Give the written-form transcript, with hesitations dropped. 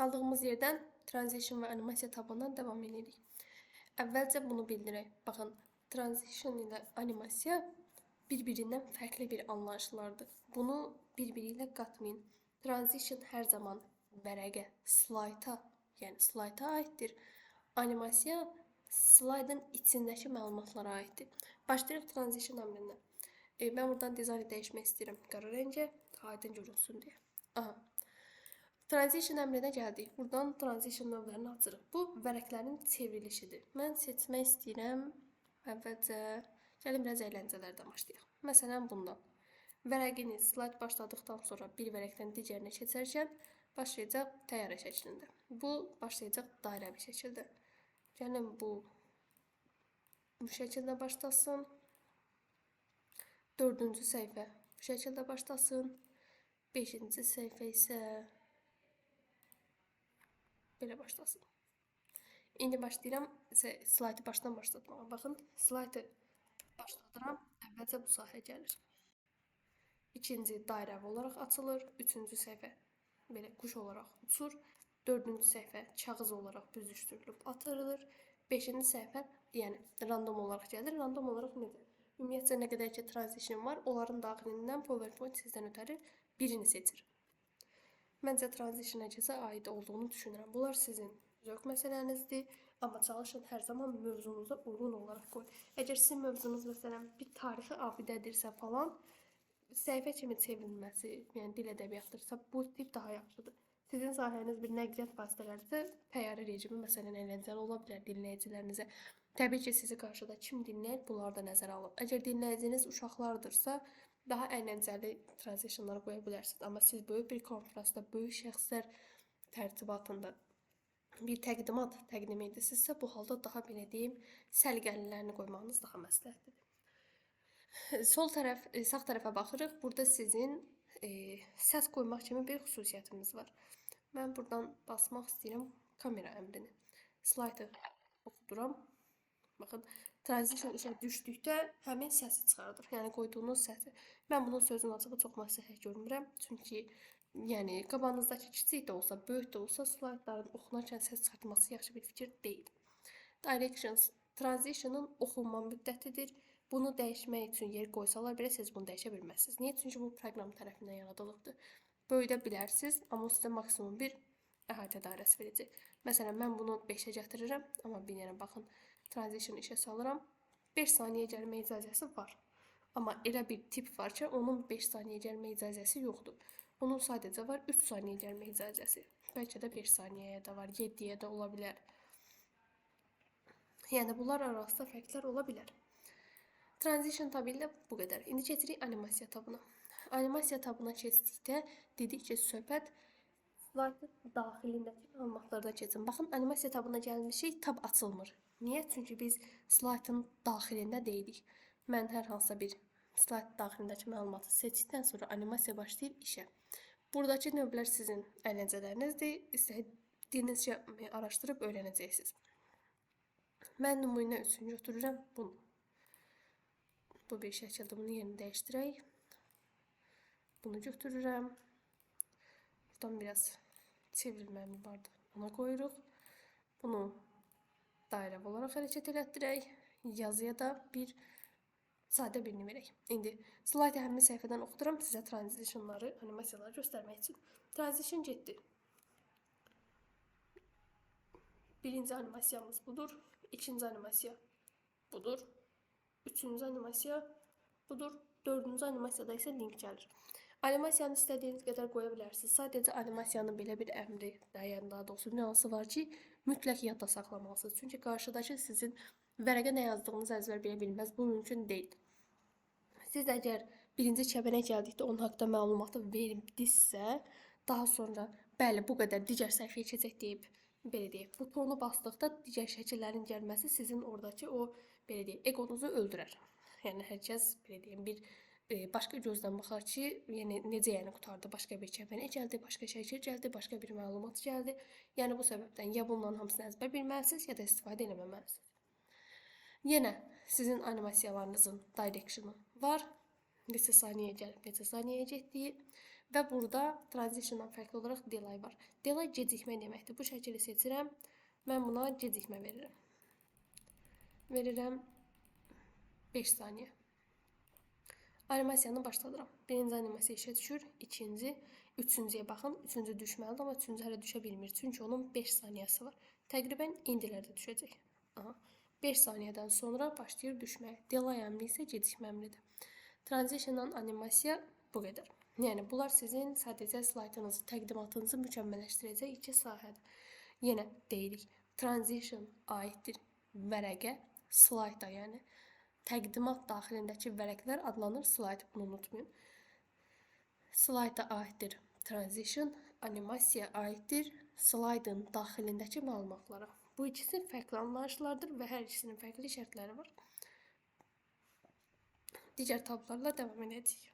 Kaldığımız yerdən transition və animasiya tabanından davam edirik. Əvvəlcə bunu bildirək. Baxın, transition ilə animasiya bir-birindən fərqli bir anlayışlardır. Bunu bir-biri ilə qatmayın. Transition hər zaman vərəqə, slayta, yəni slayta aiddir. Animasiya slaydın içindəki məlumatlara aiddir. Başlayırıq transition əmrindən. Mən buradan dizaynı dəyişmək istəyirəm qara rəngə, aydın görünsün deyə. Aha. Transition əmrinə gəldik. Buradan transition növlərini açırıq. Bu vərəqlərin çevrilişidir. Mən seçmək istəyirəm. Əvvəlcə gəlin biraz əyləncələrdən başlayaq. Məsələn, bundan. Vərəqini slayd başladıqdan sonra bir vərəqdən digərinə keçərkən başlayacaq təyyarə şəklində. Bu başlayacaq dairəvi şəkildə. Gəlin bu şəkildə başlasın. 4-cü səhifə bu şəkildə başlasın. 5-ci səhifə isə belə başlasın. İndi başlayıram slaydı başdan başlatmağa. Baxın, slaydı başladıram. Əvvəlcə bu sahə gəlir. İkinci dairəvi olaraq açılır. 3-cü səhifə belə quş olaraq uçur. 4-cü səhifə kağız olaraq büzüşdürülüb atılır. 5-ci səhifə yəni random olaraq gəlir. Random olaraq necə? Ümumiyyətcə nə qədər ki transition var, onların daxilindən PowerPoint sizdən ötəri birini seçir. Məncə transition necəsə aid olduğunu düşünürəm. Bunlar sizin zövq məsələnizdir, amma çalışın hər zaman mövzunuza uyğun olaraq qoyun. Əgər sizin mövzunuz məsələn bir tarixi abidədirsə falan, səhifə kimi çevrilməsi, yəni dil ədəbiyyatdırsa, bu tip daha yaxşıdır. Sizin sahəniz bir nəqliyyat vasitələrisə, təyyarə rejimi məsələn əyləncəli ola bilər dinləyicilərinizə. Təbii ki, sizi qarşıda kim dinləyir, bunları da nəzərə alın. Əgər dinləyiciniz uşaqlardırsa, daha əyləncəli transitionlar qoya bilərsiniz. Amma siz böyük bir konfransda, böyük şəxslər tərtibatında bir təqdimat təqdim edirsinizsə, bu halda daha belə deyim, səliqəlilərini qoymağınız daha məsləhətlidir. Sol tərəf, sağ tərəfə baxırıq. Burada sizin səs qoymaq kimi bir xüsusiyyətimiz var. Mən buradan basmaq istəyirəm kamera əmrini. Slaydı oxuduram. Baxın, transition işə düşdükdə həmin səsi çıxardır. Yəni qoyduğunuz səsi. Mən bunun sözün açığı çox məsləhət görmürəm. Çünki yəni qabağınızdakı kiçik də olsa, böyük də olsa slaydların oxunarkən səs çıxartması yaxşı bir fikir deyil. Directions transition'ın oxunma müddətidir. Bunu dəyişmək üçün yer qoysalar belə siz bunu dəyişə bilməzsiniz. Niyə? Çünki bu proqram tərəfindən yaradılıbdır. Böyüdə bilərsiniz, amma sizə maksimum bir əhatə dairəsi verəcək. Məsələn, mən bunu 5-ə gətirirəm, amma bir yerə baxın, transition işə salıram. 5 saniyə gəlmə icazəsi var. Amma elə bir tip var ki, onun 5 saniyə gəlmə icazəsi yoxdur. Onun sadəcə var 3 saniyə gəlmə icazəsi. Bəlkə də 5 saniyəyə də var, 7-yə də ola bilər. Yəni bunlar arasında fərqlər ola bilər. Transition tabi ilə bu qədər. İndi keçirik animasiya tabına. Animasiya tabına keçdikdə dedik ki, söhbət slaydın daxilindəki məlumatlardan keçsin. Baxın, animasiya tabına gəlmişik, tab açılmır. Niyə? Çünki biz slaydın daxilində deyilik. Mən hər hansısa bir slayd daxilindəki məlumatı seçdikdən sonra animasiya başlayır işə. Buradakı növlər sizin əyləncələrinizdir. İstədiyinizcə araşdırıb öyrənəcəksiniz. Mən nümunə üçün götürürəm bunu. Bu bir şəkildə bunu yerini dəyişdirək. Bunu götürürəm. Buradan biraz çevrilməmi vardı. Ona qoyuruq. Bunu dairə olaraq hərəkət elətdirək. Yazıya da bir sadə birini verək. İndi slaydı həmin səhifədən oxuduram sizə transitionları, animasiyaları göstərmək üçün. Transition getdi. Birinci animasiyamız budur. İkinci animasiya budur. Üçüncü animasiya budur. Dördüncü animasiyada isə link gəlir. Animasiyanı istədiyiniz qədər qoya bilərsiniz. Sadəcə animasiyanın belə bir əmri, yəni daha doğrusu nüansı var ki, mütləq yadda saxlamalısınız. Çünki qarşıdakı sizin vərəqə nə yazdığınızı əzbər bilə bilməz. Bu mümkün deyil. Siz əgər birinci kəbinə gəldikdə onun haqqında məlumatı verdinizsə, daha sonra bəli bu qədər digər səhifəyə keçək deyib, belə deyək, butonu basdıqda digər şəkillərin gəlməsi sizin oradakı o, belə deyək, egonuzu öldürər. Yəni hər kəs belə deyim bir başqa gözdən baxar ki, yəni necə yəni qutardı, başqa bir kəbinə gəldi, başqa şəkil gəldi, başqa bir məlumat gəldi. Yəni bu səbəbdən ya bunların hamısını əzbər bilməlisiniz, ya da istifadə etməməlisiniz. Yenə sizin animasiyalarınızın directionu var. neçə saniyəyə gəlib, neçə saniyəyə getdiyi və burada transitiondan fərqli olaraq delay var. Delay gecikmə deməkdir. Bu şəkili seçirəm. Mən buna gecikmə verirəm. Verirəm 5 saniyə. Animasiyanı başladıram. Birinci animasiya işə düşür, ikinci, üçüncüyə baxın. Üçüncü düşməlidir, amma üçüncü hələ düşə bilmir. Çünki onun 5 saniyəsi var. Təqribən indilərdə düşəcək. Aha. 5 saniyədən sonra başlayır düşməyə. Delay əmri isə gecikmə əmridir. Transitiondan animasiya bu qədər. Yəni, bunlar sizin sadəcə slaytınızı, təqdimatınızı mükəmməlləşdirəcək iki sahədir. Yenə deyirik, transition aiddir vərəqə, slayta yəni. Təqdimat daxilindəki vərəqlər adlanır slayt, bunu unutmayın. Slayta aiddir transition, animasiya aiddir slaydın daxilindəki məlumatlara. Bu ikisi fərqli anlayışlardır və hər ikisinin fərqli şərtləri var. Digər tablarla davam edəcəyik.